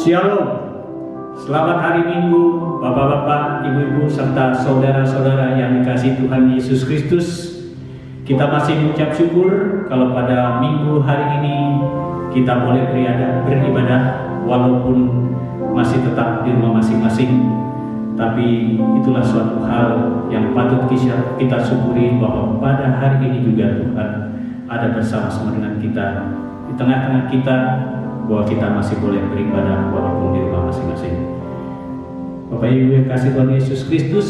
Shalom. Selamat hari Minggu, Bapak-bapak, Ibu-ibu, serta saudara-saudara yang dikasihi Tuhan Yesus Kristus. Kita masih mengucap syukur kalau pada Minggu hari ini kita boleh beribadah walaupun masih tetap di rumah masing-masing. Tapi itulah suatu hal yang patut kita syukuri bahwa pada hari ini juga Tuhan ada bersama-sama dengan kita, di tengah-tengah kita, bahwa kita masih boleh beribadah walaupun di rumah masing-masing. Bapak Ibu yang kasih Tuhan Yesus Kristus,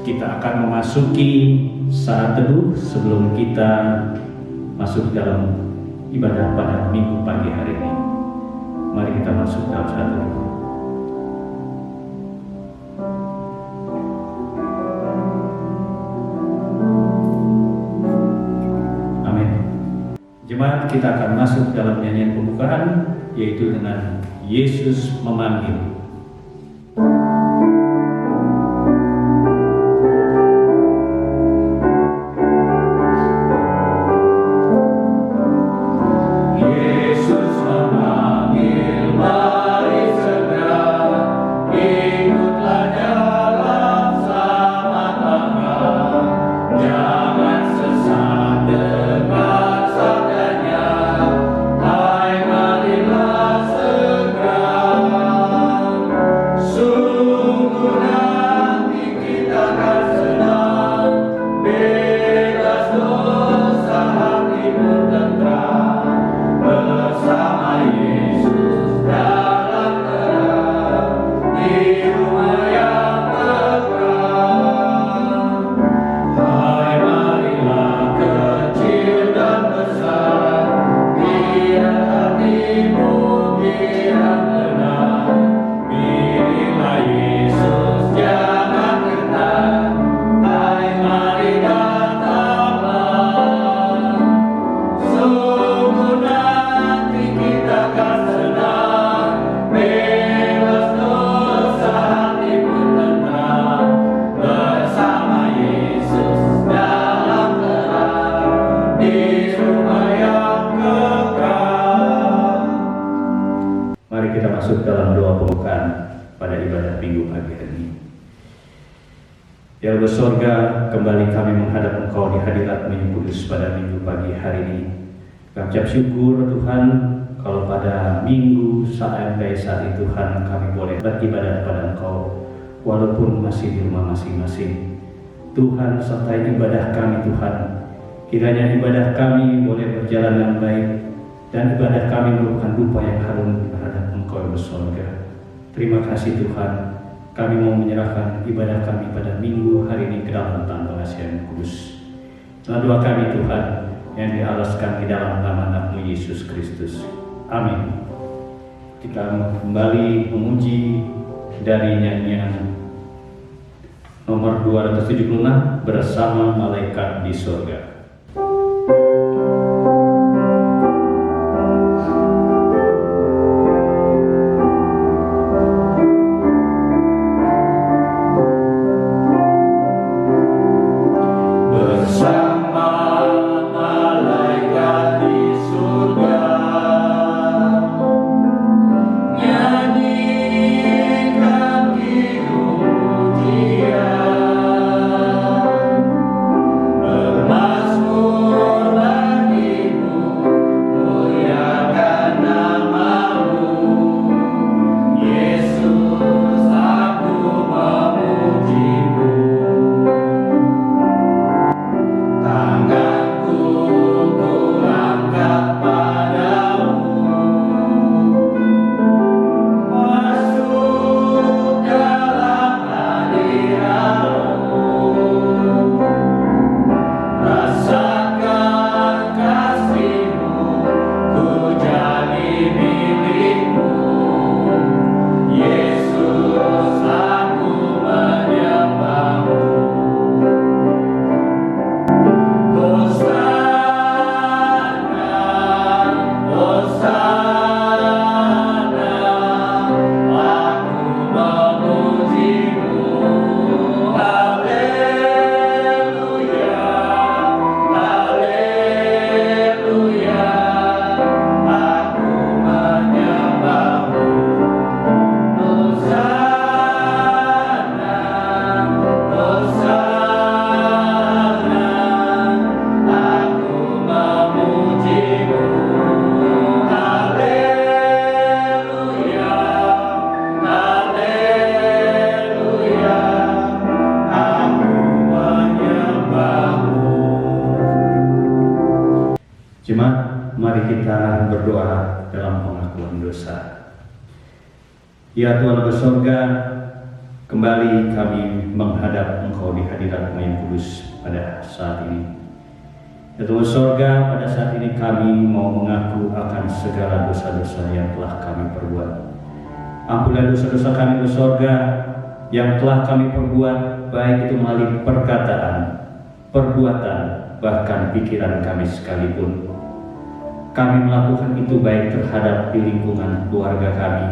kita akan memasuki saat teduh sebelum kita masuk dalam ibadah pada Minggu pagi hari ini. Mari kita masuk dalam saat teduh. Jemaat, kita akan masuk dalam nyanyian pembukaan, yaitu dengan Yesus Memanggil. Dalam doa pembukaan pada ibadah Minggu pagi hari ini. Ya Allah sorga, kembali kami menghadap Engkau di hadirat-Mu yang kudus pada Minggu pagi hari ini. Kami ucap syukur Tuhan kalau pada Minggu saat ini Tuhan kami boleh beribadah pada Engkau walaupun masih di rumah masing-masing. Tuhan sertai ibadah kami Tuhan. Kiranya ibadah kami boleh berjalan dengan baik dan ibadah kami merupakan rupa yang harum terhadap Engkau yang bersorga. Terima kasih Tuhan, kami mau menyerahkan ibadah kami pada Minggu hari ini ke dalam tangan pengasihan kudus. Inilah doa kami Tuhan yang dialaskan di dalam nama Anak-Mu Yesus Kristus. Amin. Kita kembali memuji dari nyanyian nomor 276, Bersama Malaikat di Sorga. Mas mari kita berdoa dalam pengakuan dosa. Ya Tuhan Allah surga, kembali kami menghadap Engkau di hadirat-Mu yang kudus pada saat ini. Ya Tuhan surga, pada saat ini kami mau mengaku akan segala dosa-dosa yang telah kami perbuat. Ampunilah dosa-dosa kami di surga yang telah kami perbuat, baik itu melalui perkataan, perbuatan, bahkan pikiran kami sekalipun. Kami melakukan itu baik terhadap di lingkungan keluarga kami,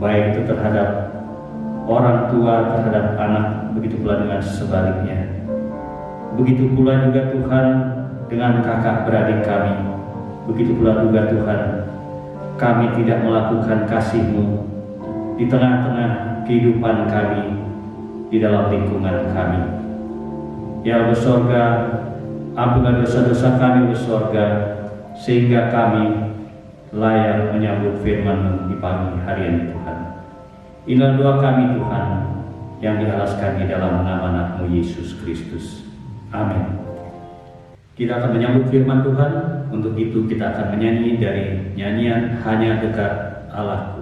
baik itu terhadap orang tua, terhadap anak, begitu pula dengan sebaliknya. Begitu pula juga Tuhan dengan kakak beradik kami, begitu pula juga Tuhan, kami tidak melakukan kasih-Mu di tengah-tengah kehidupan kami, di dalam lingkungan kami. Ya Allah surga, ampunilah dosa-dosa kami di surga, sehingga kami layak menyambut firman-Mu di pagi hari ini Tuhan. Inilah doa kami Tuhan, yang dialaskan di dalam nama anak-Mu Yesus Kristus. Amin. Kita akan menyambut firman Tuhan. Untuk itu kita akan menyanyi dari nyanyian Hanya Dekat Allahku.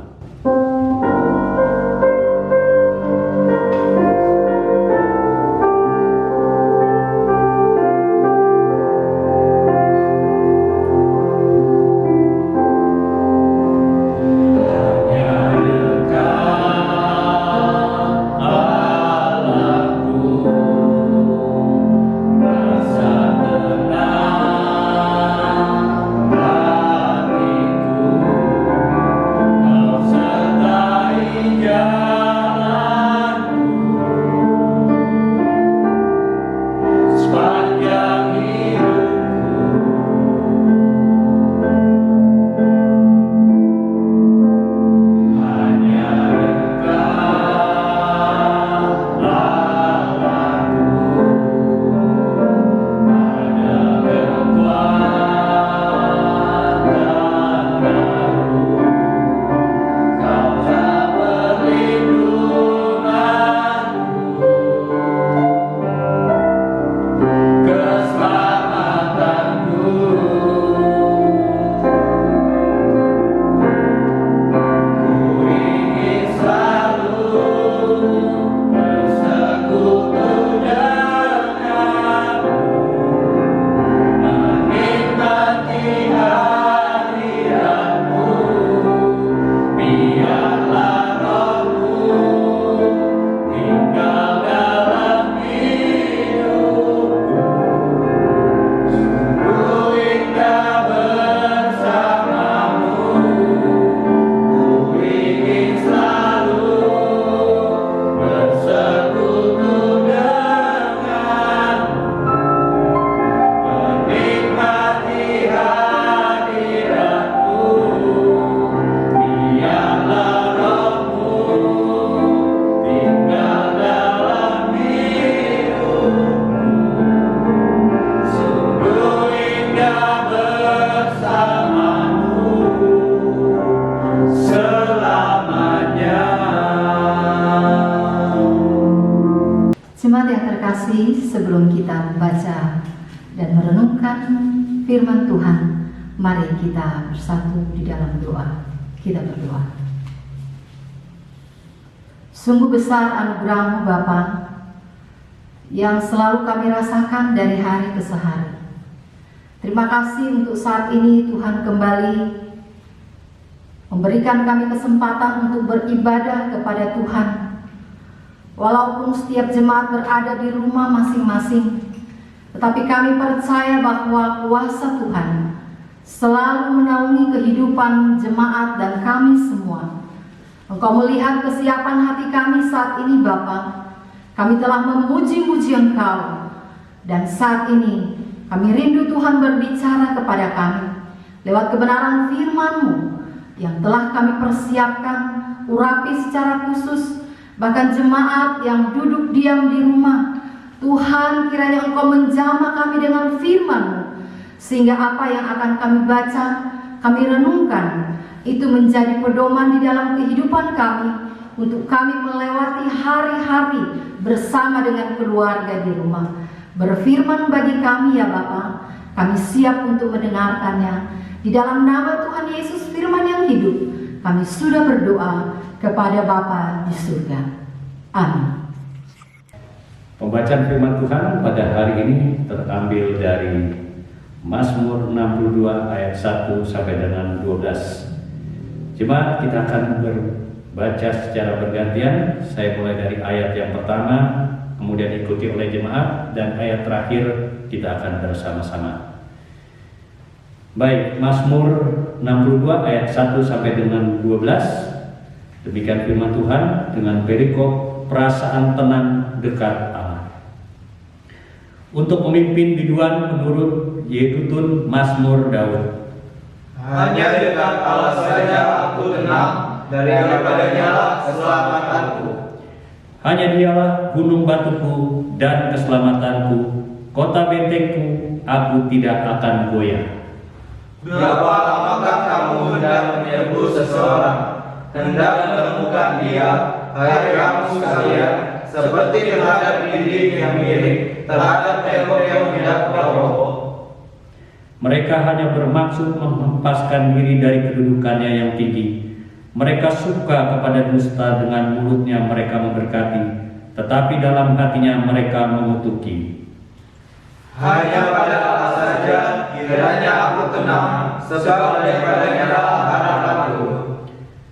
Jemaat yang terkasih, sebelum kita membaca dan merenungkan firman Tuhan, mari kita bersatu di dalam doa. Kita berdoa. Sungguh besar anugerah-Mu Bapa, yang selalu kami rasakan dari hari ke hari. Terima kasih untuk saat ini Tuhan kembali memberikan kami kesempatan untuk beribadah kepada Tuhan. Walaupun setiap jemaat berada di rumah masing-masing, tetapi kami percaya bahwa kuasa Tuhan selalu menaungi kehidupan jemaat dan kami semua. Engkau melihat kesiapan hati kami saat ini Bapa. Kami telah memuji-muji Engkau, dan saat ini kami rindu Tuhan berbicara kepada kami lewat kebenaran firman-Mu yang telah kami persiapkan, urapi secara khusus. Bahkan jemaat yang duduk diam di rumah, Tuhan kiranya Engkau menjamah kami dengan firman-Mu, sehingga apa yang akan kami baca, kami renungkan, itu menjadi pedoman di dalam kehidupan kami, untuk kami melewati hari-hari bersama dengan keluarga di rumah. Berfirman bagi kami ya Bapa, Kami siap untuk mendengarkannya. Di dalam nama Tuhan Yesus Firman yang hidup, kami sudah berdoa kepada Bapa di surga. Amin. Pembacaan firman Tuhan pada hari ini terambil dari Mazmur 62 ayat 1 sampai dengan 12. Jemaat, kita akan berbaca secara bergantian. Saya mulai dari ayat yang pertama, kemudian diikuti oleh jemaat, dan ayat terakhir kita akan bersama-sama. Baik, Mazmur 62 ayat 1 sampai dengan 12. Demikian firman Tuhan dengan perikop perasaan tenang dekat Allah. Untuk memimpin biduan menurut Yedutun Mazmur Daud. Hanya dekat Allah saja aku tenang, daripadanya lah keselamatanku. Hanya dialah gunung batuku dan keselamatanku, kota bentengku, aku tidak akan goyah. Berapa lamakah kamu hendak menyerbu seseorang, hendak menemukan dia, hai kamu sekalian, seperti terhadap dinding yang miring, terhadap tembok yang tidak kokoh. Mereka hanya bermaksud menghempaskan diri dari kedudukannya yang tinggi. Mereka suka kepada dusta, dengan mulutnya mereka memberkati, tetapi dalam hatinya mereka mengutuki. Hanya pada Allah saja kiranya aku tenang, sebab daripadanya lah harapanku.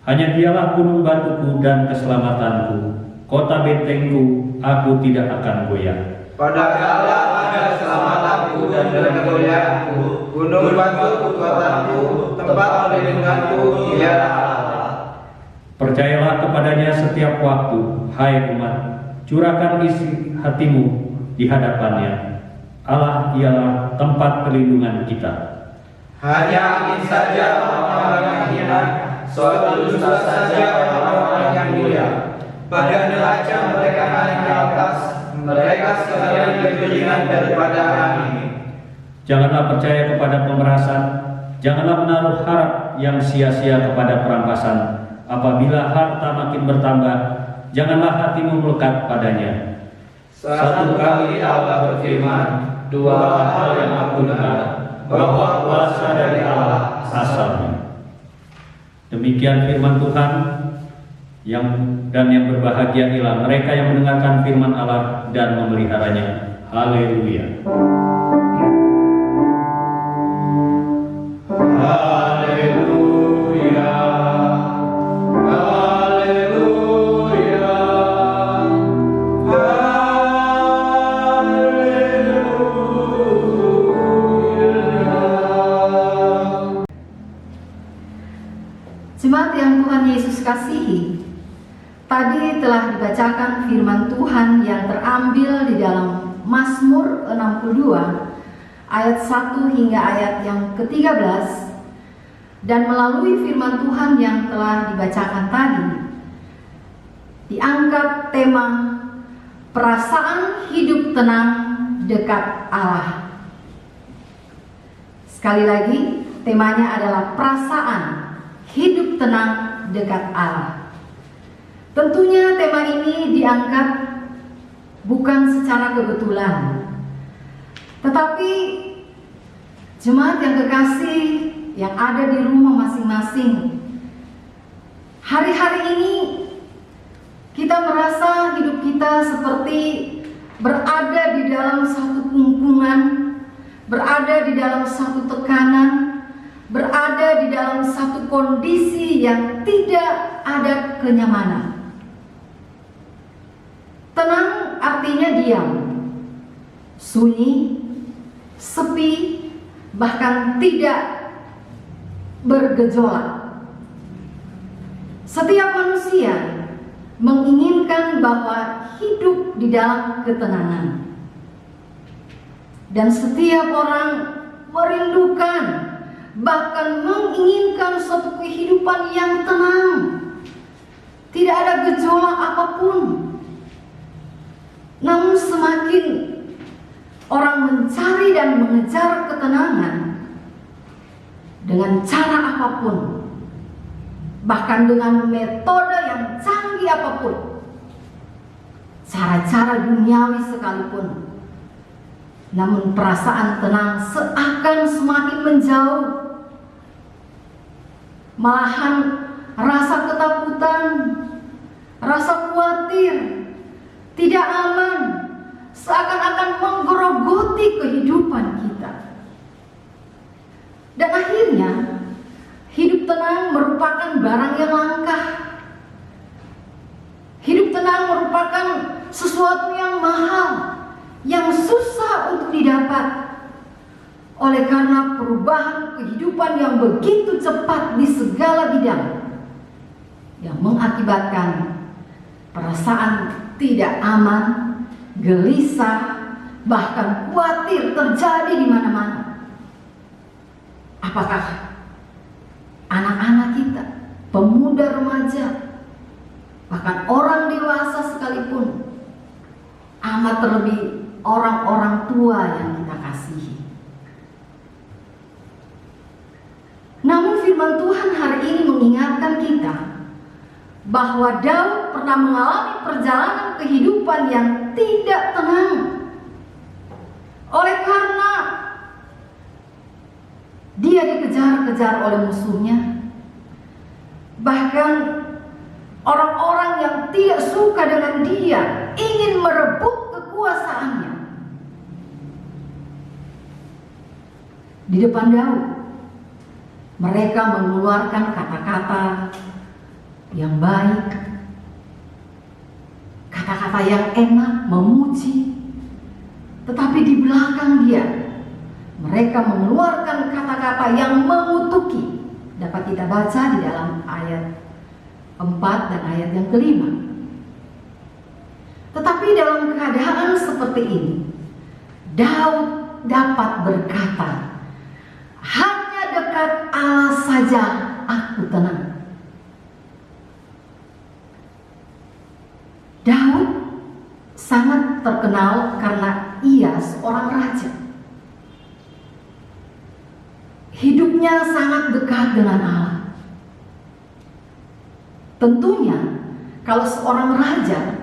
Hanya dialah gunung batuku dan keselamatanku, kota bentengku, aku tidak akan goyah. Pada Allah ada keselamatanku dan kemuliaanku, gunung batuku kotaku, tempat perlindunganku, ialah Allah. Percayalah kepadanya setiap waktu, hai umat, curahkan isi hatimu di hadapannya. Allah ialah tempat perlindungan kita. Hanya angin saja orang-orang yang hina, suatu dusta saja orang-orang yang mulia. Pada neraca mereka naik ke atas, mereka sekalian lebih ringan daripada angin. Janganlah percaya kepada pemerasan, janganlah menaruh harap yang sia-sia kepada perampasan. Apabila harta makin bertambah, janganlah hatimu melekat padanya. Satu kali Allah berfirman, dua hal yang aku dengar, bahwa kuasa dari Allah asalnya. Demikian firman Tuhan, yang berbahagia ialah mereka yang mendengarkan firman Allah dan memeliharanya. Haleluya. Haleluya. Haleluya. Haleluya. Jemaat yang Tuhan Yesus kasihi, tadi telah dibacakan firman Tuhan yang terambil di dalam Mazmur 62 ayat 1 hingga ayat yang ke-13, dan melalui firman Tuhan yang telah dibacakan tadi diangkat tema perasaan hidup tenang dekat Allah. Sekali lagi, temanya adalah perasaan hidup tenang dekat Allah. Tentunya tema ini diangkat bukan secara kebetulan, tetapi jemaat yang kekasih yang ada di rumah masing-masing, hari-hari ini kita merasa hidup kita seperti berada di dalam satu kungkungan, berada di dalam satu tekanan, berada di dalam satu kondisi yang tidak ada kenyamanan. Tenang artinya diam, sunyi, sepi, bahkan tidak bergejolak. Setiap manusia menginginkan bahwa hidup di dalam ketenangan, dan setiap orang merindukan, bahkan menginginkan suatu kehidupan yang tenang, tidak ada gejolak apapun. Namun semakin orang mencari dan mengejar ketenangan dengan cara apapun, bahkan dengan metode yang canggih apapun, cara-cara duniawi sekalipun, Namun perasaan tenang seakan semakin menjauh. Malahan rasa ketakutan, rasa khawatir, tidak aman, seakan-akan menggerogoti kehidupan kita. Dan akhirnya hidup tenang merupakan barang yang langka. Hidup tenang merupakan sesuatu yang mahal, yang susah untuk didapat. Oleh karena perubahan kehidupan yang begitu cepat di segala bidang, yang mengakibatkan perasaan tidak aman, gelisah, bahkan khawatir terjadi di mana-mana. Apakah anak-anak kita, pemuda remaja, bahkan orang dewasa sekalipun, amat terlebih orang-orang tua yang kita kasihi. Namun firman Tuhan hari ini mengingatkan kita bahwa Daud pernah mengalami perjalanan kehidupan yang tidak tenang. Oleh karena dia dikejar-kejar oleh musuhnya, bahkan orang-orang yang tidak suka dengan dia ingin merebut kekuasaannya. Di depan Daud, mereka mengeluarkan kata-kata yang baik, kata-kata yang enak, memuji. Tetapi di belakang dia, mereka mengeluarkan kata-kata yang mengutuki. Dapat kita baca di dalam ayat 4 dan ayat yang kelima. Tetapi dalam keadaan seperti ini, Daud dapat berkata, hanya dekat Allah saja aku tenang. Daud sangat terkenal karena ia seorang raja. Hidupnya sangat dekat dengan Allah. Tentunya kalau seorang raja,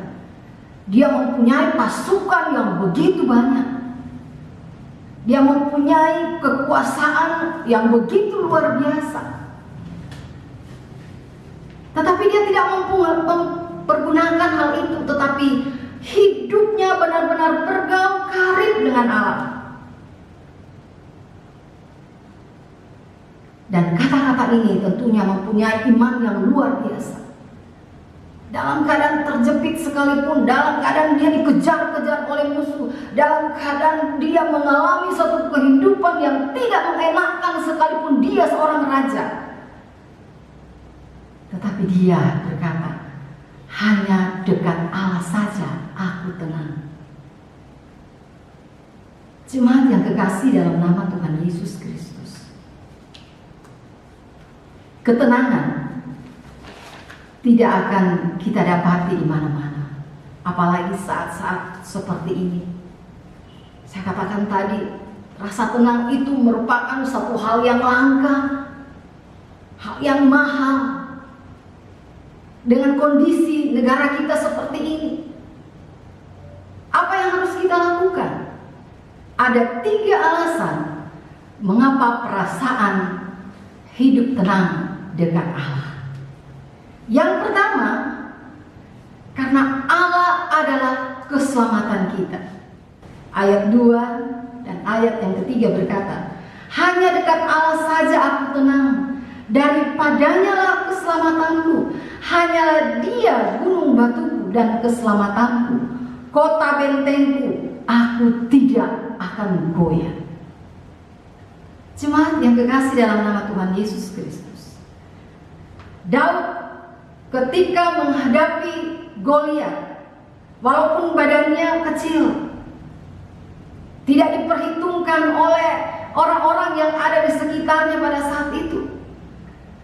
dia mempunyai pasukan yang begitu banyak. Dia mempunyai kekuasaan yang begitu luar biasa. Tetapi dia tidak mempergunakan hal itu, tetapi hidupnya benar-benar bergaul karib dengan Allah. Dan kata-kata ini tentunya mempunyai iman yang luar biasa. Dalam keadaan terjepit sekalipun, dalam keadaan dia dikejar-kejar oleh musuh, dalam keadaan dia mengalami suatu kehidupan yang tidak mengenakan sekalipun dia seorang raja, tetapi dia berkata, hanya dekat Allah saja aku tenang. Jemaat yang kekasih dalam nama Tuhan Yesus Kristus, ketenangan tidak akan kita dapati di mana-mana, apalagi saat-saat seperti ini. Saya katakan tadi, rasa tenang itu merupakan satu hal yang langka, hal yang mahal. Dengan kondisi negara kita seperti ini, apa yang harus kita lakukan? Ada 3 alasan mengapa perasaan hidup tenang dekat Allah. Yang pertama, karena Allah adalah keselamatan kita. Ayat 2 dan ayat yang ketiga berkata, hanya dekat Allah saja aku tenang, daripadanya lah keselamatanku. Hanyalah dia gunung batuku dan keselamatanku, kota bentengku, aku tidak akan goyah. Jemaat yang kekasih dalam nama Tuhan Yesus Kristus, Daud ketika menghadapi Goliat, walaupun badannya kecil, tidak diperhitungkan oleh orang-orang yang ada di sekitarnya pada saat itu.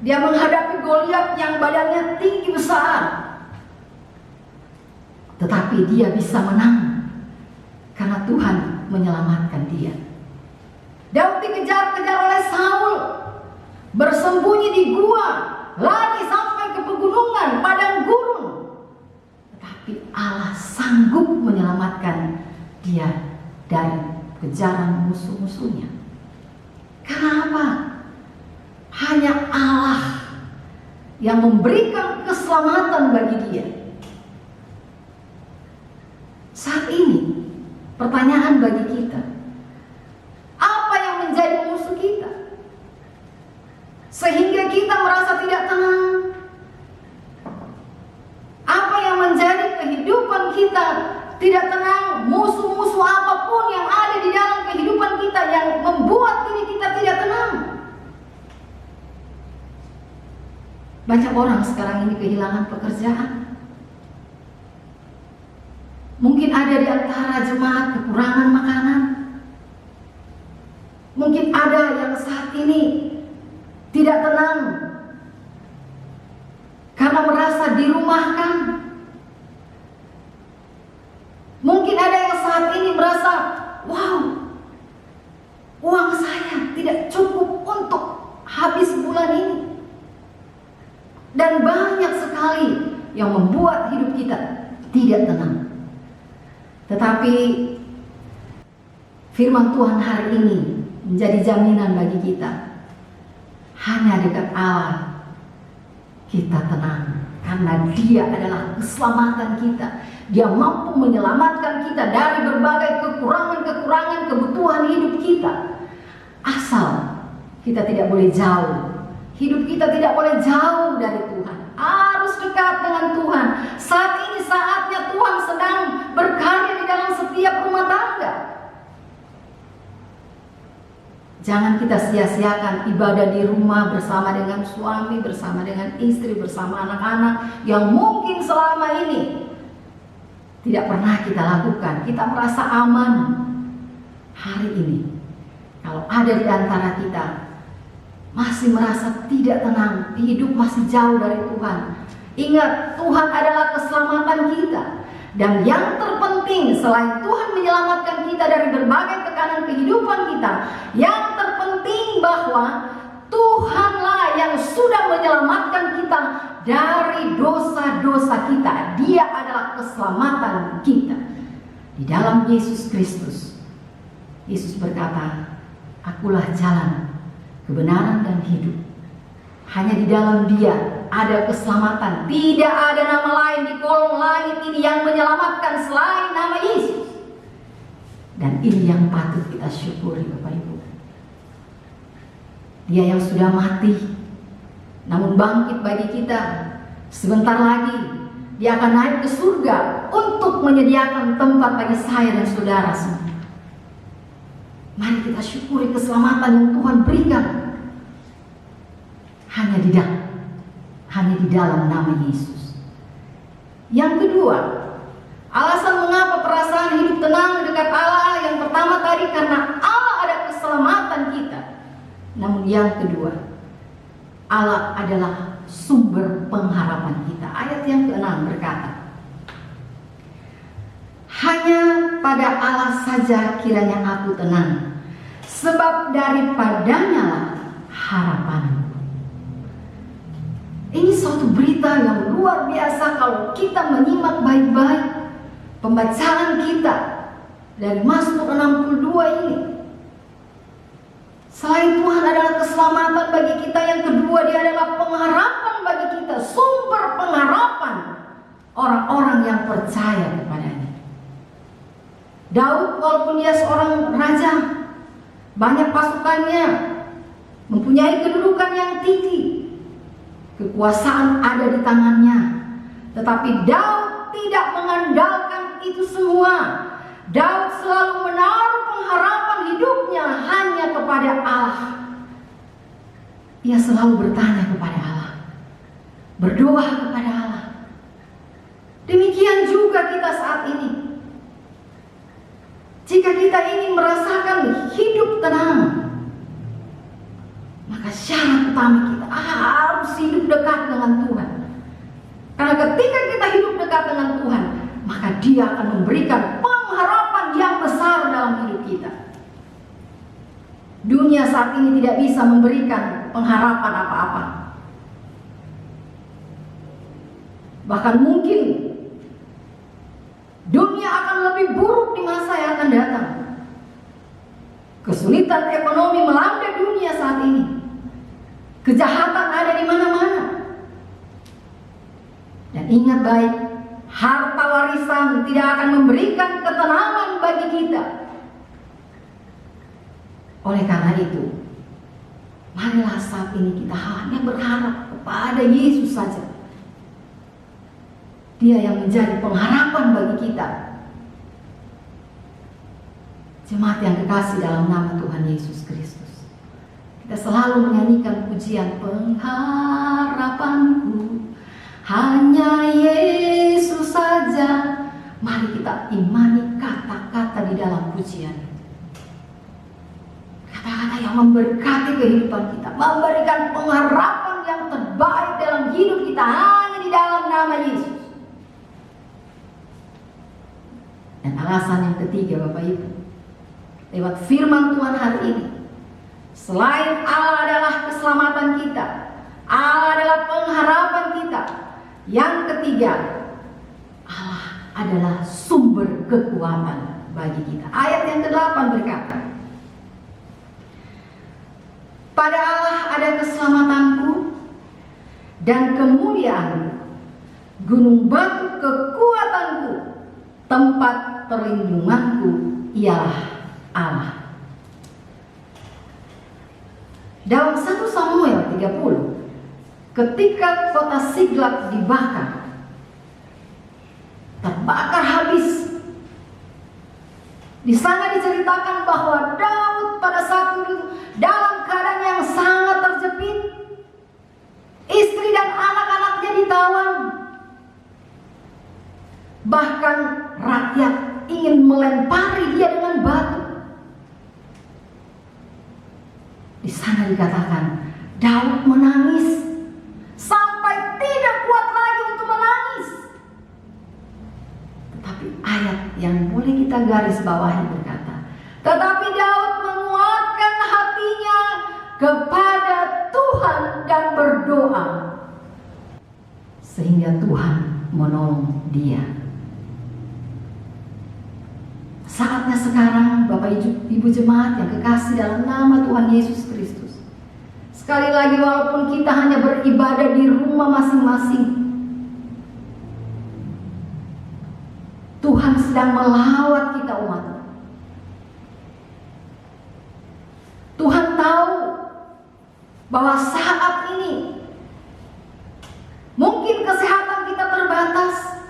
Dia menghadapi Goliat yang badannya tinggi besar, tetapi dia bisa menang karena Tuhan menyelamatkan dia. Daud dikejar-kejar oleh Saul, bersembunyi di gua, lari sampai ke pegunungan, padang gurun, tetapi Allah sanggup menyelamatkan dia dari kejaran musuh-musuhnya. Karena apa? Hanya Allah yang memberikan keselamatan bagi dia. Saat ini, pertanyaan bagi kita, apa yang menjadi musuh kita? Sehingga kita merasa tidak tenang. Apa yang menjadi kehidupan kita tidak tenang? Musuh-musuh apapun yang ada di dalam kehidupan kita yang membuat diri kita tidak tenang. Banyak orang sekarang ini kehilangan pekerjaan. Mungkin ada di antara jemaat kekurangan makanan. Mungkin ada yang saat ini tidak tenang karena merasa dirumahkan. Mungkin ada yang saat ini merasa, wow, uang saya tidak cukup untuk habis bulan ini. Dan banyak sekali yang membuat hidup kita tidak tenang. Tetapi firman Tuhan hari ini menjadi jaminan bagi kita. Hanya dekat Allah kita tenang, karena Dia adalah keselamatan kita. Dia mampu menyelamatkan kita dari berbagai kekurangan-kekurangan kebutuhan hidup kita. Asal kita tidak boleh jauh. Hidup kita tidak boleh jauh dari Tuhan. Harus dekat dengan Tuhan. Saat ini saatnya Tuhan sedang berkarya di dalam setiap rumah tangga. Jangan kita sia-siakan ibadah di rumah bersama dengan suami, bersama dengan istri, bersama anak-anak yang mungkin selama ini tidak pernah kita lakukan. Kita merasa aman. Hari ini, kalau ada di antara kita masih merasa tidak tenang, hidup masih jauh dari Tuhan, ingat, Tuhan adalah keselamatan kita. Dan yang terpenting, selain Tuhan menyelamatkan kita dari berbagai tekanan kehidupan kita, yang terpenting bahwa Tuhanlah yang sudah menyelamatkan kita dari dosa-dosa kita. Dia adalah keselamatan kita di dalam Yesus Kristus. Yesus berkata, "Akulah jalan, kebenaran dan hidup. Hanya di dalam Dia ada keselamatan. Tidak ada nama lain di kolong langit ini yang menyelamatkan selain nama Yesus." Dan ini yang patut kita syukuri, Bapak Ibu. Dia yang sudah mati, namun bangkit bagi kita. Sebentar lagi Dia akan naik ke surga untuk menyediakan tempat bagi saya dan saudara semua. Mari kita syukuri keselamatan yang Tuhan berikan. Hanya di dalam nama Yesus. Yang kedua, alasan mengapa perasaan hidup tenang dekat Allah. Yang pertama tadi karena Allah ada keselamatan kita. Namun yang kedua, Allah adalah sumber pengharapan kita. Ayat yang ke-6 berkata, "Hanya pada Allah saja kiranya aku tenang, sebab daripadanya lah harapanku." Ini suatu berita yang luar biasa kalau kita menyimak baik-baik pembacaan kita dari Mazmur 62 ini. Selain Tuhan adalah keselamatan bagi kita, yang kedua Dia adalah pengharapan bagi kita, sumber pengharapan orang-orang yang percaya kepadanya. Daud walaupun dia seorang raja, banyak pasukannya, mempunyai kedudukan yang tinggi, kekuasaan ada di tangannya, tetapi Daud tidak mengandalkan itu semua. Daud selalu menaruh pengharapan hidupnya hanya kepada Allah. Ia selalu bertanya kepada Allah, berdoa kepada Allah. Demikian juga kita saat ini. Jika kita ingin merasakan hidup tenang, maka syarat utama kita harus hidup dekat dengan Tuhan. Karena ketika kita hidup dekat dengan Tuhan, maka Dia akan memberikan pengharapan yang besar dalam hidup kita. Dunia saat ini tidak bisa memberikan pengharapan apa-apa. Bahkan mungkin dunia akan lebih buruk di masa yang akan datang. Kesulitan ekonomi melanda dunia saat ini. Kejahatan ada di mana-mana. Dan ingat baik, harta warisan tidak akan memberikan ketenangan bagi kita. Oleh karena itu, marilah saat ini kita hanya berharap kepada Yesus saja. Dia yang menjadi pengharapan bagi kita. Jemaat yang kekasih dalam nama Tuhan Yesus Kristus, kita selalu menyanyikan pujian pengharapanku hanya Yesus saja. Mari kita imani kata-kata di dalam pujian. Kata-kata yang memberkati kehidupan kita, memberikan pengharapan yang terbaik dalam hidup kita hanya di dalam nama Yesus. Dan alasan yang ketiga, Bapak Ibu, lewat firman Tuhan hari ini, selain Allah adalah keselamatan kita, Allah adalah pengharapan kita, yang ketiga, Allah adalah sumber kekuatan bagi kita. Ayat yang ke-8 berkata, pada Allah ada keselamatanku dan kemuliaanku, gunung batu kekuatanku, tempat perlindunganku ialah Allah. Dalam 1 Samuel 30, ketika kota Siklag dibakar, terbakar habis. Di sana diceritakan bahwa Daud pada saat itu dalam keadaan yang sangat terjepit. Istri dan anak-anaknya ditawan. Bahkan rakyat ingin melempari dia dengan batu. Di sana dikatakan Daud menangis sampai tidak kuat lagi untuk menangis. Tetapi ayat yang boleh kita garis bawahi berkata, tetapi Daud menguatkan hatinya kepada Tuhan dan berdoa, sehingga Tuhan menolong dia. Saatnya sekarang Bapak Ibu jemaat yang kekasih dalam nama Tuhan Yesus Kristus, sekali lagi walaupun kita hanya beribadah di rumah masing-masing, Tuhan sedang melawat kita umat. Tuhan tahu bahwa saat ini mungkin kesehatan kita terbatas,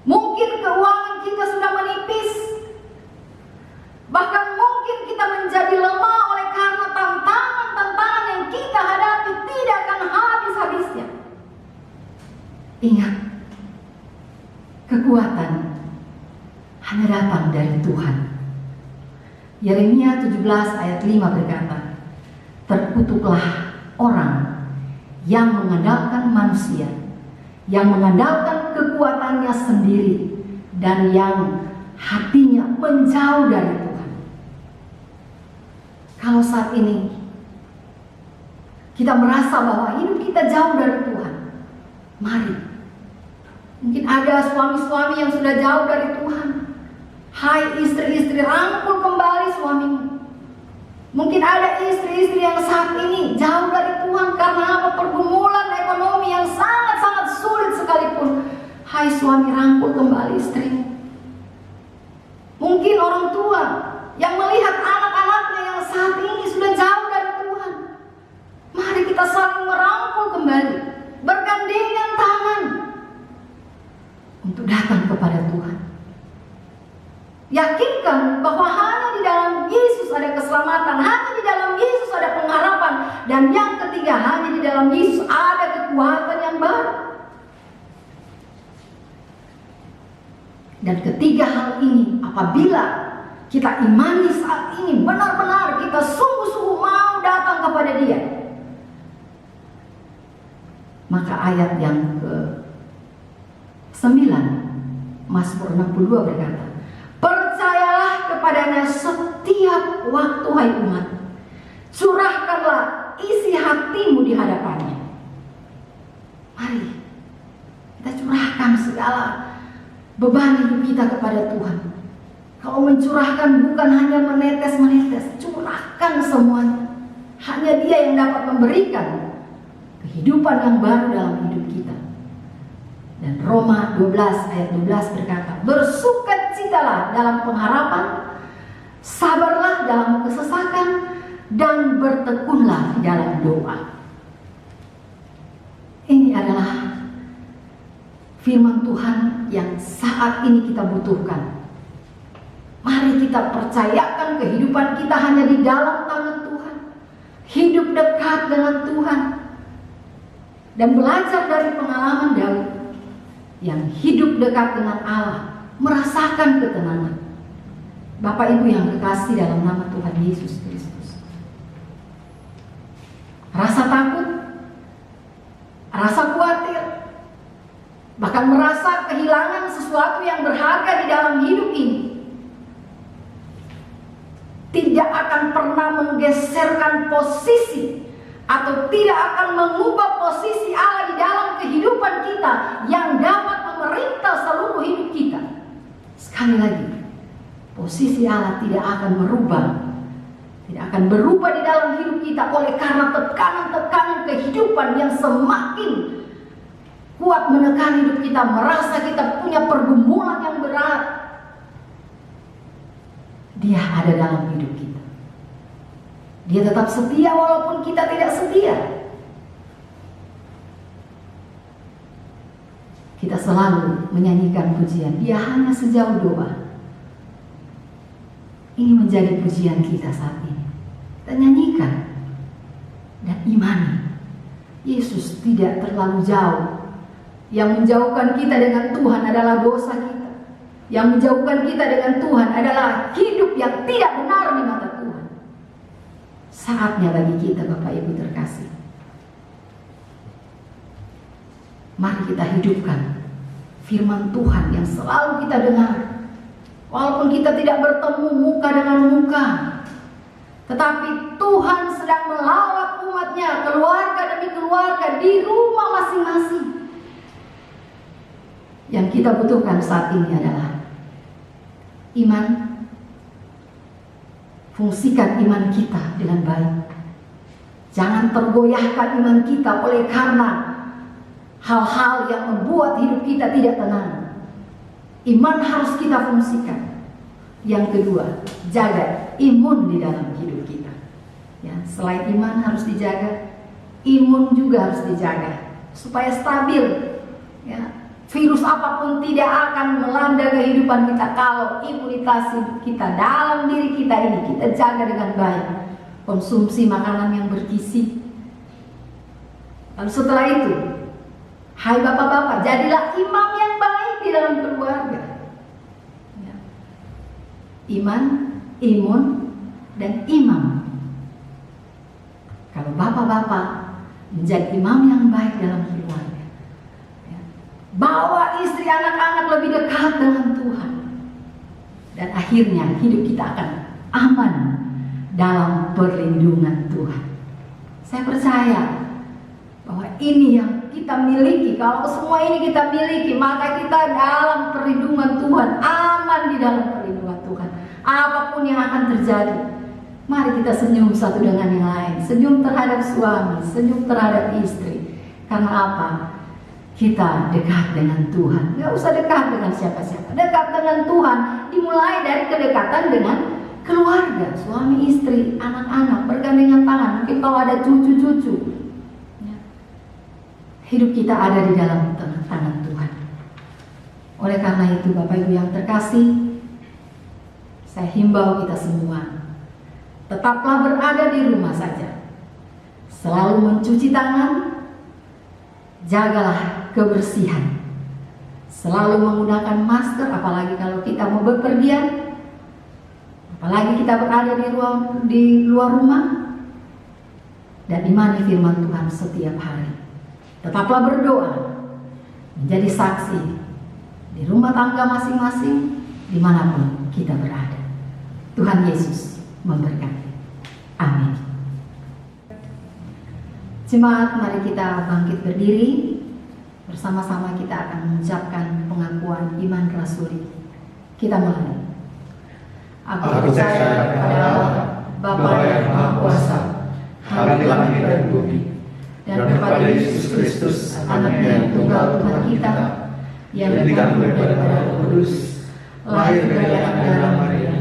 mungkin keuangan kita sudah menipis, bahkan mungkin kita menjadi lemah oleh karena tantangan-tantangan yang kita hadapi tidak akan habis-habisnya. Ingat, kekuatan hanya datang dari Tuhan. Yeremia 17 ayat 5 berkata, terkutuklah orang yang mengandalkan manusia, yang mengandalkan kekuatannya sendiri, dan yang hatinya menjauh dari Tuhan. Kalau saat ini kita merasa bahwa hidup kita jauh dari Tuhan, mari. Mungkin ada suami-suami yang sudah jauh dari Tuhan. Hai istri-istri, rangkul kembali suamimu. Mungkin ada istri-istri yang saat ini jauh dari Tuhan karena apa? Pergumulan ekonomi yang sangat-sangat sulit sekalipun. Hai suami, rangkul kembali istrimu. Mungkin orang tua yang melihat anak-anaknya yang saat ini sudah jauh dari Tuhan. Mari kita saling merangkul kembali, bergandengan tangan untuk datang kepada Tuhan. Yakinkan bahwa hanya di dalam Yesus ada keselamatan, hanya di dalam Yesus ada pengharapan, dan yang ketiga, hanya di dalam Yesus ada kekuatan yang baru. Dan ketiga hal ini, apabila kita imani saat ini, benar-benar kita sungguh-sungguh mau datang kepada Dia, maka ayat yang ke-9 Mazmur 62 berkata, percayalah kepadanya setiap waktu, hai umat, curahkanlah isi hatimu di hadapannya. Mari kita curahkan segala beban hidup kita kepada Tuhan. Kau mencurahkan bukan hanya menetes-menetes, curahkan semuanya. Hanya Dia yang dapat memberikan kehidupan yang baru dalam hidup kita. Dan Roma 12 ayat 12 berkata, bersukacitalah dalam pengharapan, sabarlah dalam kesesakan, dan bertekunlah di dalam doa. Ini adalah firman Tuhan yang saat ini kita butuhkan. Mari kita percayakan kehidupan kita hanya di dalam tangan Tuhan. Hidup dekat dengan Tuhan. Dan belajar dari pengalaman Daud yang hidup dekat dengan Allah, merasakan ketenangan. Bapak Ibu yang kekasih dalam nama Tuhan Yesus Kristus. Rasa takut, rasa khawatir, bahkan merasa kehilangan sesuatu yang berharga di dalam hidup ini, tidak akan pernah menggeserkan posisi atau tidak akan mengubah posisi Allah di dalam kehidupan kita yang dapat memerintah seluruh hidup kita. Sekali lagi, posisi Allah tidak akan berubah di dalam hidup kita oleh karena tekanan-tekanan kehidupan yang semakin kuat menekan hidup kita, merasa kita punya pergumulan yang berat. Dia ada dalam hidup kita. Dia tetap setia walaupun kita tidak setia. Kita selalu menyanyikan pujian. Dia hanya sejauh doa. Ini menjadi pujian kita saat ini. Kita nyanyikan dan imani. Yesus tidak terlalu jauh. Yang menjauhkan kita dengan Tuhan adalah dosa kita. Yang menjauhkan kita dengan Tuhan adalah hidup yang tidak benar di mata Tuhan. Saatnya bagi kita, Bapak Ibu terkasih, mari kita hidupkan firman Tuhan yang selalu kita dengar. Walaupun kita tidak bertemu muka dengan muka, tetapi Tuhan sedang melawat umatnya, keluarga demi keluarga, di rumah masing-masing. Yang kita butuhkan saat ini adalah iman. Fungsikan iman kita dengan baik. Jangan tergoyahkan iman kita oleh karena hal-hal yang membuat hidup kita tidak tenang. Iman harus kita fungsikan. Yang kedua, jaga imun di dalam hidup kita. Ya, selain iman harus dijaga, imun juga harus dijaga supaya stabil. Ya, virus apapun tidak akan melanda kehidupan kita kalau imunitas kita dalam diri kita ini kita jaga dengan baik. Konsumsi makanan yang bergizi. Lalu setelah itu, hai bapak-bapak, jadilah imam yang baik di dalam keluarga. Ya. Iman, imun, dan imam. Kalau bapak-bapak menjadi imam yang baik dalam keluarga, ya, bawa istri anak-anak lebih dekat dengan Tuhan, dan akhirnya hidup kita akan aman dalam perlindungan Tuhan. Saya percaya bahwa ini yang kita miliki. Kalau semua ini kita miliki, maka kita dalam perlindungan Tuhan, aman di dalam perlindungan Tuhan. Apapun yang akan terjadi, mari kita senyum satu dengan yang lain. Senyum terhadap suami, senyum terhadap istri. Karena apa? Kita dekat dengan Tuhan. Gak usah dekat dengan siapa-siapa. Dekat dengan Tuhan dimulai dari kedekatan dengan keluarga, suami, istri, anak-anak, bergandengan tangan. Mungkin kalau ada cucu-cucu, ya. Hidup kita ada di dalam tangan Tuhan. Oleh karena itu, Bapak Ibu yang terkasih, saya himbau kita semua, tetaplah berada di rumah saja. Selalu mencuci tangan, jagalah kebersihan. Selalu menggunakan masker, apalagi kalau kita mau bepergian, apalagi kita berada di luar rumah. Dan imani firman Tuhan setiap hari. Tetaplah berdoa, menjadi saksi di rumah tangga masing-masing, dimanapun kita berada. Tuhan Yesus memberkati. Amin. Jemaat, mari kita bangkit berdiri. Bersama-sama kita akan mengucapkan pengakuan iman rasuli. Kita mulai. Aku percaya kepada Allah, Bapa yang Maha Kuasa, Hakim langit dan bumi, dan kepada Yesus Kristus, Anaknya yang tunggal Tuhan kita, yang dikandung daripada Roh Kudus, lahir dari anak darah Maria,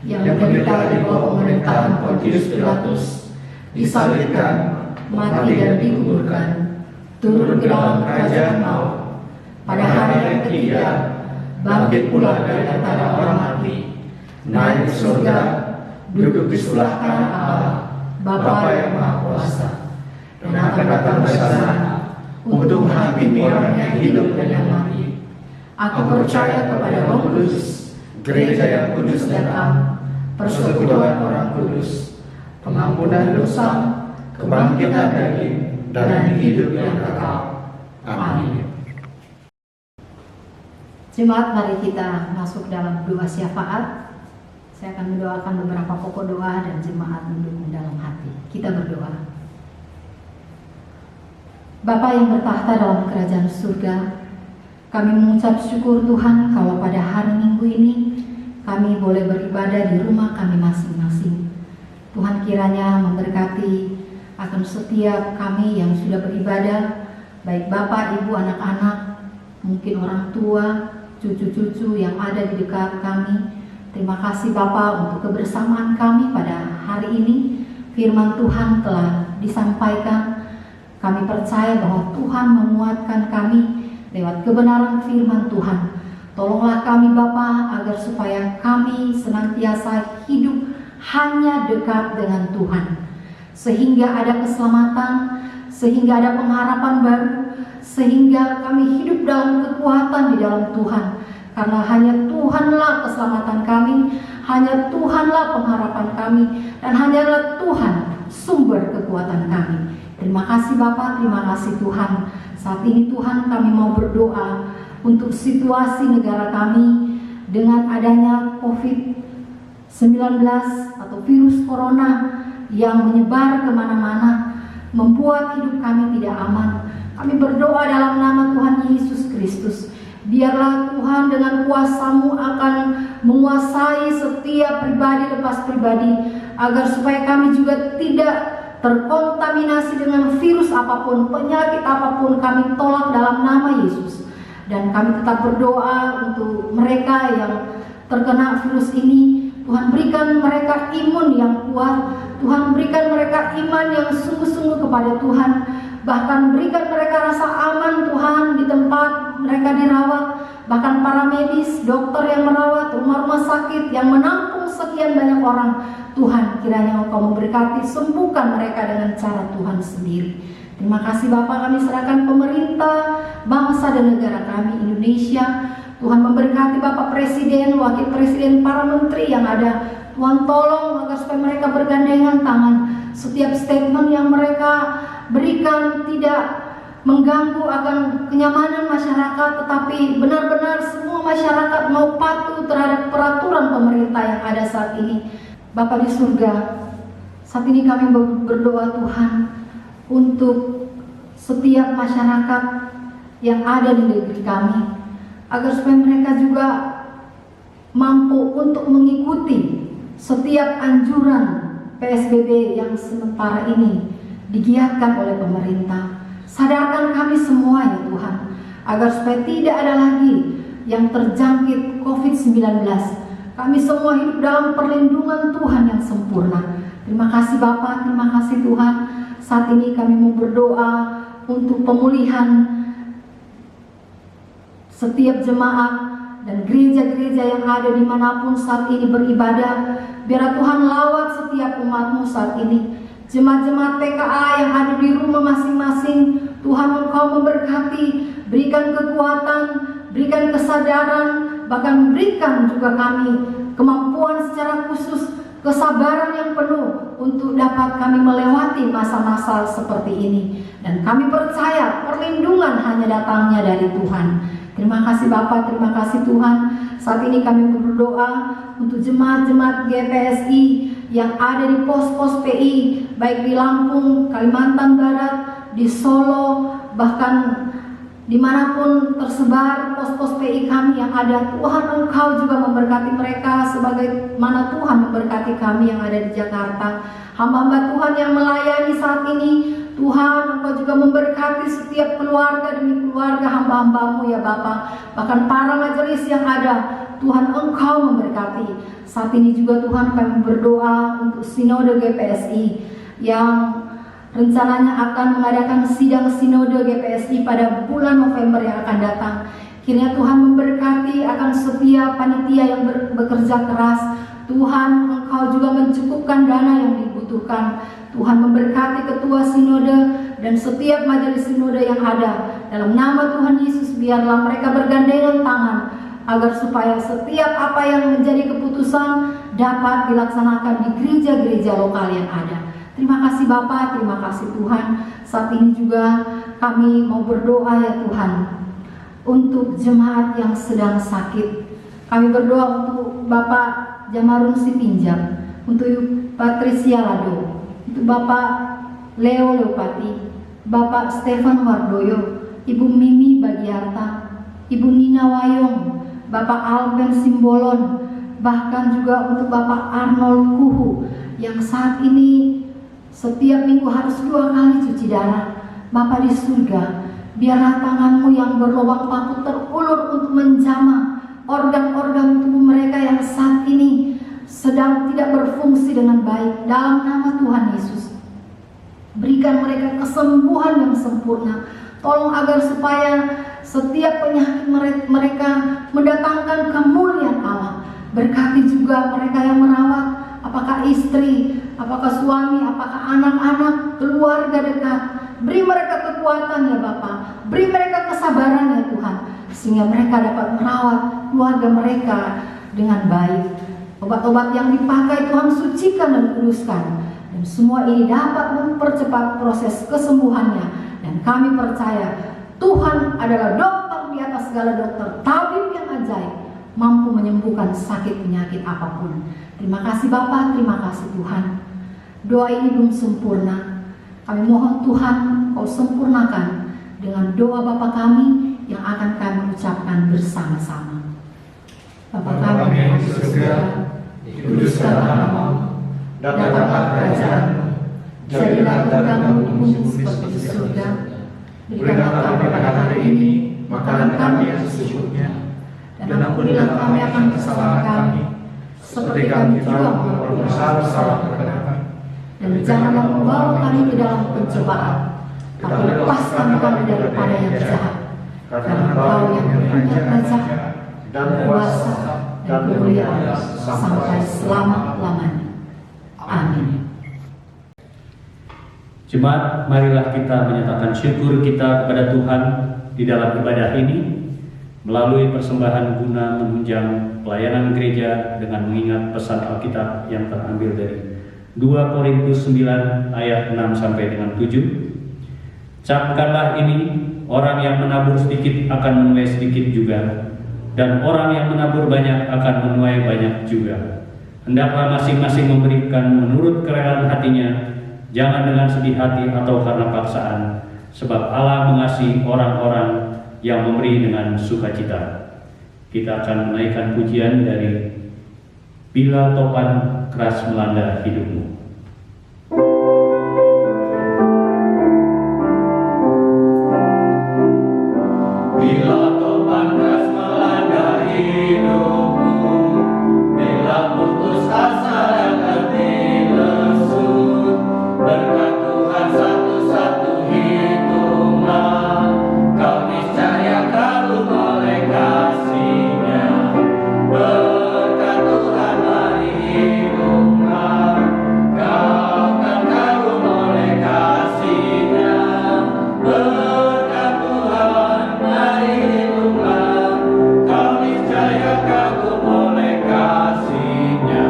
yang menderita di bawah pemerintahan Pontius Pilatus, disalibkan, mati dan dikuburkan, turun ke dalam kerajaan maut, pada hari yang ketiga bangkit pula dari antara orang mati, naik ke surga, duduk di sebelah kanan Allah, Bapa yang Maha Kuasa, dan akan datang dari sana untuk menghakimi orang yang hidup dan yang mati. Aku percaya kepada Roh Kudus, gereja yang kudus dan am, persekutuan orang kudus, pengampunan dosa, kebangkitan daging, dan hidup yang kekal. Amin. Jemaat, mari kita masuk dalam doa syafaat. Saya akan mendoakan beberapa pokok doa dan jemaat mendukung dalam hati. Kita berdoa. Bapa yang bertahta dalam kerajaan surga, kami mengucap syukur Tuhan kalau pada hari Minggu ini kami boleh beribadah di rumah kami masing-masing. Tuhan kiranya memberkati akan setiap kami yang sudah beribadah, baik Bapak, Ibu, anak-anak, mungkin orang tua, cucu-cucu yang ada di dekat kami. Terima kasih Bapa untuk kebersamaan kami pada hari ini. Firman Tuhan telah disampaikan. Kami percaya bahwa Tuhan menguatkan kami lewat kebenaran firman Tuhan. Tolonglah kami Bapa agar supaya kami senantiasa hidup hanya dekat dengan Tuhan, sehingga ada keselamatan, sehingga ada pengharapan baru, sehingga kami hidup dalam kekuatan di dalam Tuhan. Karena hanya Tuhanlah keselamatan kami, hanya Tuhanlah pengharapan kami, dan hanyalah Tuhan sumber kekuatan kami. Terima kasih Bapa, terima kasih Tuhan. Saat ini Tuhan kami mau berdoa untuk situasi negara kami dengan adanya COVID-19 atau virus corona yang menyebar kemana-mana, membuat hidup kami tidak aman. Kami berdoa dalam nama Tuhan Yesus Kristus. Biarlah Tuhan dengan kuasa-Mu akan menguasai setiap pribadi lepas pribadi, agar supaya kami juga tidak terkontaminasi dengan virus apapun, penyakit apapun. Kami tolak dalam nama Yesus. Dan kami tetap berdoa untuk mereka yang terkena virus ini. Tuhan berikan mereka imun yang kuat, Tuhan berikan mereka iman yang sungguh-sungguh kepada Tuhan. Bahkan berikan mereka rasa aman Tuhan di tempat mereka dirawat. Bahkan para medis, dokter yang merawat, rumah-rumah sakit yang menampung sekian banyak orang. Tuhan kiranya Engkau memberkati, sembuhkan mereka dengan cara Tuhan sendiri. Terima kasih Bapak, kami serahkan pemerintah, bangsa dan negara kami Indonesia. Tuhan memberkati Bapak Presiden, Wakil Presiden, para menteri yang ada. Tuhan tolong agar supaya mereka bergandengan tangan. Setiap statement yang mereka berikan tidak mengganggu akan kenyamanan masyarakat, tetapi benar-benar semua masyarakat mau patuh terhadap peraturan pemerintah yang ada saat ini. Bapa di surga, saat ini kami berdoa Tuhan untuk setiap masyarakat yang ada di negeri kami, agar supaya mereka juga mampu untuk mengikuti setiap anjuran PSBB yang sementara ini digiatkan oleh pemerintah. Sadarkan kami semua ya Tuhan, agar supaya tidak ada lagi yang terjangkit COVID-19. Kami semua hidup dalam perlindungan Tuhan yang sempurna. Terima kasih Bapa, terima kasih Tuhan. Saat ini kami mau berdoa untuk pemulihan setiap jemaat dan gereja-gereja yang ada dimanapun saat ini beribadah. Biar Tuhan lawat setiap umat-Mu saat ini. Jemaat-jemaat PKA yang ada di rumah masing-masing, Tuhan Engkau memberkati, berikan kekuatan, berikan kesadaran, bahkan berikan juga kami kemampuan secara khusus, kesabaran yang penuh untuk dapat kami melewati masa-masa seperti ini. Dan kami percaya perlindungan hanya datangnya dari Tuhan. Terima kasih Bapa, terima kasih Tuhan. Saat ini kami berdoa untuk jemaat-jemaat GPSI yang ada di pos-pos PI, baik di Lampung, Kalimantan Barat, di Solo, bahkan Dimanapun tersebar pos-pos PI kami yang ada, Tuhan Engkau juga memberkati mereka sebagaimana Tuhan memberkati kami yang ada di Jakarta. Hamba-hamba Tuhan yang melayani saat ini, Tuhan Engkau juga memberkati setiap keluarga demi keluarga hamba-hambamu ya Bapa. Bahkan para majelis yang ada, Tuhan Engkau memberkati. Saat ini juga Tuhan kami berdoa untuk Sinode GPSI yang rencananya akan mengadakan sidang Sinode GPSI pada bulan November yang akan datang. Kiranya Tuhan memberkati akan setiap panitia yang bekerja keras. Tuhan Engkau juga mencukupkan dana yang dibutuhkan. Tuhan memberkati ketua Sinode dan setiap majelis Sinode yang ada. Dalam nama Tuhan Yesus, biarlah mereka bergandengan tangan agar supaya setiap apa yang menjadi keputusan dapat dilaksanakan di gereja-gereja lokal yang ada. Terima kasih Bapa, terima kasih Tuhan. Saat ini juga kami mau berdoa ya Tuhan untuk jemaat yang sedang sakit. Kami berdoa untuk Bapak Jamarun Sipinjam, untuk Patricia Lado, untuk Bapak Leo Leopati, Bapak Stefan Wardoyo, Ibu Mimi Bagiarta, Ibu Nina Wayong, Bapak Alben Simbolon, bahkan juga untuk Bapak Arnold Kuhu yang saat ini setiap minggu harus 2 kali cuci darah. Bapa di surga, biarlah tanganmu yang berlubang paku terulur untuk menjamah organ-organ tubuh mereka yang saat ini sedang tidak berfungsi dengan baik. Dalam nama Tuhan Yesus, berikan mereka kesembuhan yang sempurna. Tolong agar supaya setiap penyakit mereka mendatangkan kemuliaan Allah. Berkati juga mereka yang merawat, apakah istri, apakah suami, apakah anak-anak, keluarga dekat. Beri mereka kekuatan ya Bapa, beri mereka kesabaran ya Tuhan, sehingga mereka dapat merawat keluarga mereka dengan baik. Obat-obat yang dipakai Tuhan sucikan dan kuduskan, dan semua ini dapat mempercepat proses kesembuhannya. Dan kami percaya Tuhan adalah dokter di atas segala dokter, tabib yang ajaib, mampu menyembuhkan sakit penyakit apapun. Terima kasih Bapa, terima kasih Tuhan. Doa ini belum sempurna, kami mohon Tuhan Kau sempurnakan dengan doa Bapa kami yang akan kami ucapkan bersama-sama. Bapa kami yang di surga, dikuduskanlah namamu, datanglah kerajaanmu, jadilah kehendakmu di bumi seperti di surga. Berikanlah kami pada hari ini makanan kami yang secukupnya, dan ampunilah kami akan kesalahan kami, seperti kami juga mengampuni bersalah kepada kami. Dan janganlah membawa kami ke dalam pencobaan, tapi lepaskan kami daripada yang jahat. Karena Engkau yang punya kerajaan dan kuasa dan kemuliaan sampai selama-lamanya. Amin. Jemaat, marilah kita menyatakan syukur kita kepada Tuhan di dalam ibadah ini melalui persembahan guna menunjang pelayanan gereja dengan mengingat pesan Alkitab yang terambil dari 2 Korintus 9 ayat 6 sampai dengan 7. Camkanlah ini, orang yang menabur sedikit akan menuai sedikit juga, dan orang yang menabur banyak akan menuai banyak juga. Hendaklah masing-masing memberikan menurut kerelaan hatinya, jangan dengan sedih hati atau karena paksaan, sebab Allah mengasihi orang-orang yang memberi dengan sukacita. Kita akan menaikkan pujian dari Bila Topan Keras Melanda Hidupmu. Bila topan keras melanda hidupmu, bila putus asa dan hati lesu, berkat Tuhan satu-satu hitunglah, kau niscaya kagum oleh kasih-Nya. Berkat Tuhan mari hitunglah, kau akan kagum oleh kasih-Nya. Berkat Tuhan mari hitunglah, kau niscaya kagum oleh kasih-Nya.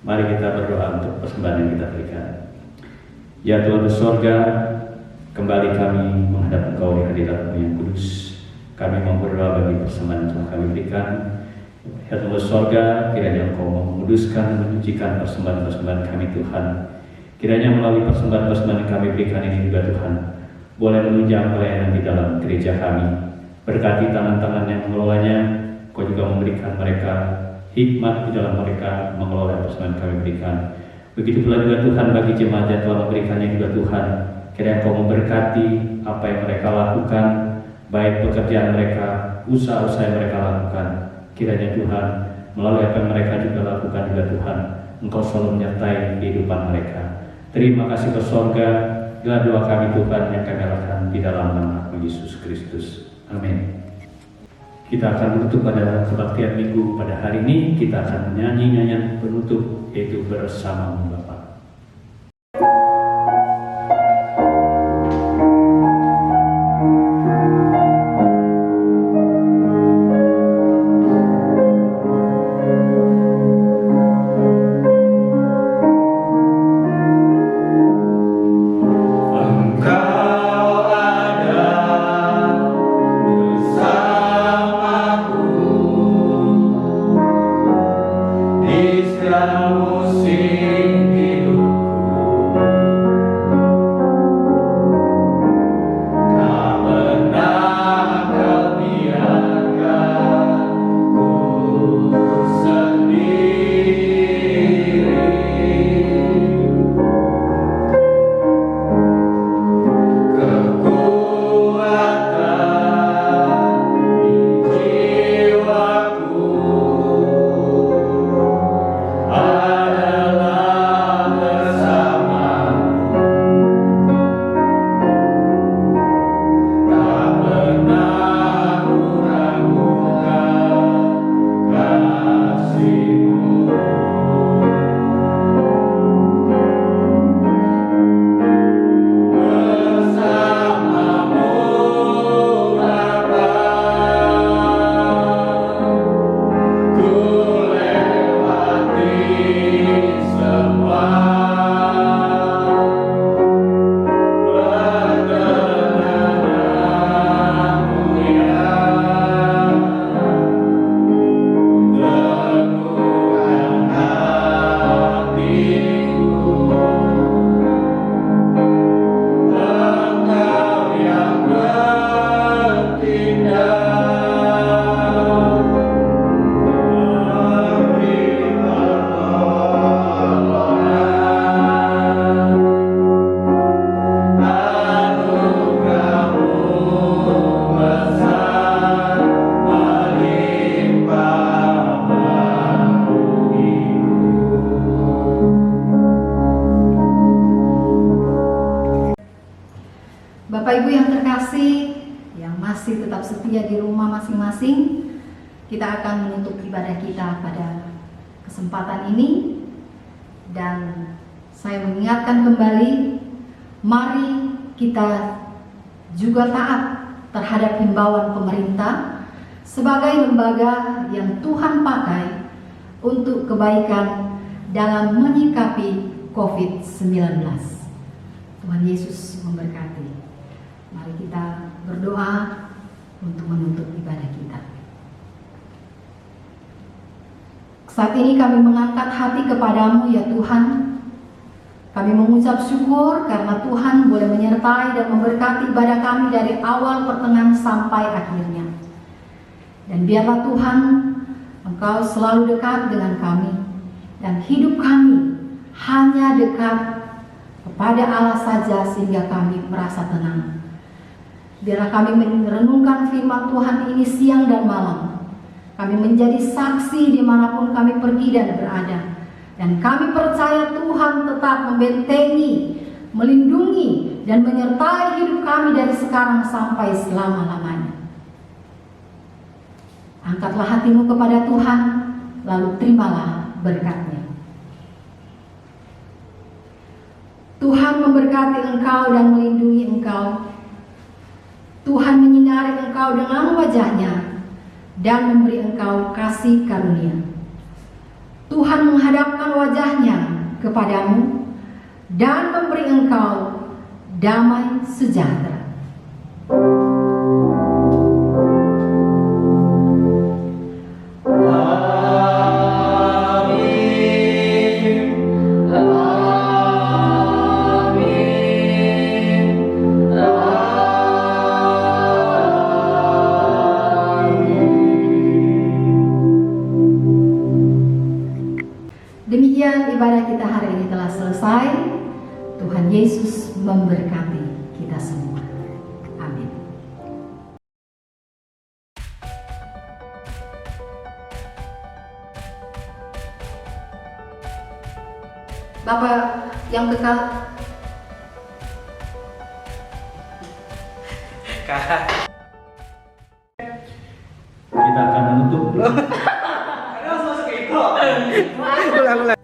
Mari kita berdoa untuk persembahan yang kita berikan. Ya Tuhan di sorga, kembali kami menghadap Engkau di hadirat-Mu yang kudus. Kami mau berdoa bagi persembahan yang telah kami berikan. Ya Tuhan di sorga, kiranya Engkau mau menguduskan dan menyucikan persembahan-persembahan kami Tuhan. Kiranya melalui persembahan-persembahan yang kami berikan ini juga Tuhan, boleh menunjang pelayanan di dalam gereja kami. Berkati tangan-tangan yang mengelolanya, Kau juga memberikan mereka hikmat di dalam mereka mengelola pesanan kami berikan. Begitu pula juga Tuhan bagi jemaat yang telah memberikannya juga Tuhan, kiranya Kau memberkati apa yang mereka lakukan, baik pekerjaan mereka, usaha-usaha yang mereka lakukan. Kiranya Tuhan, melalui apa yang mereka juga lakukan juga Tuhan, Engkau selalu menyertai kehidupan mereka. Terima kasih ke sorga. Inilah doa kami Tuhan yang kami lakukan di dalam nama Yesus Kristus. Amin. Kita akan menutup pada kebaktian minggu pada hari ini. Kita akan menyanyi nyanyian penutup, yaitu Bersamamu Bapa. Bapak Ibu yang terkasih, yang masih tetap setia di rumah masing-masing, kita akan menutup ibadah kita pada kesempatan ini. Dan saya mengingatkan kembali, mari kita juga taat terhadap himbauan pemerintah sebagai lembaga yang Tuhan pakai untuk kebaikan dalam menyikapi COVID-19. Tuhan Yesus memberkati. Mari kita berdoa untuk menutup ibadah kita. Saat ini kami mengangkat hati kepadamu ya Tuhan. Kami mengucap syukur karena Tuhan boleh menyertai dan memberkati ibadah kami dari awal, pertengahan, sampai akhirnya. Dan biarlah Tuhan, Engkau selalu dekat dengan kami, dan hidup kami hanya dekat kepada Allah saja sehingga kami merasa tenang. Biarlah kami merenungkan firman Tuhan ini siang dan malam. Kami menjadi saksi dimanapun kami pergi dan berada. Dan kami percaya Tuhan tetap membentengi, melindungi, dan menyertai hidup kami dari sekarang sampai selama-lamanya. Angkatlah hatimu kepada Tuhan, lalu terimalah berkat-Nya. Tuhan memberkati engkau dan melindungi engkau. Tuhan menyinari engkau dengan wajah-Nya dan memberi engkau kasih karunia. Tuhan menghadapkan wajah-Nya kepadamu dan memberi engkau damai sejahtera. Amin. Amin. Demikian ibadah kita hari ini telah selesai. Tuhan Yesus memberkati kita semua. Amin. Bapak yang kekal, Kita akan menutup. Ada masuk ke itu. Ulang.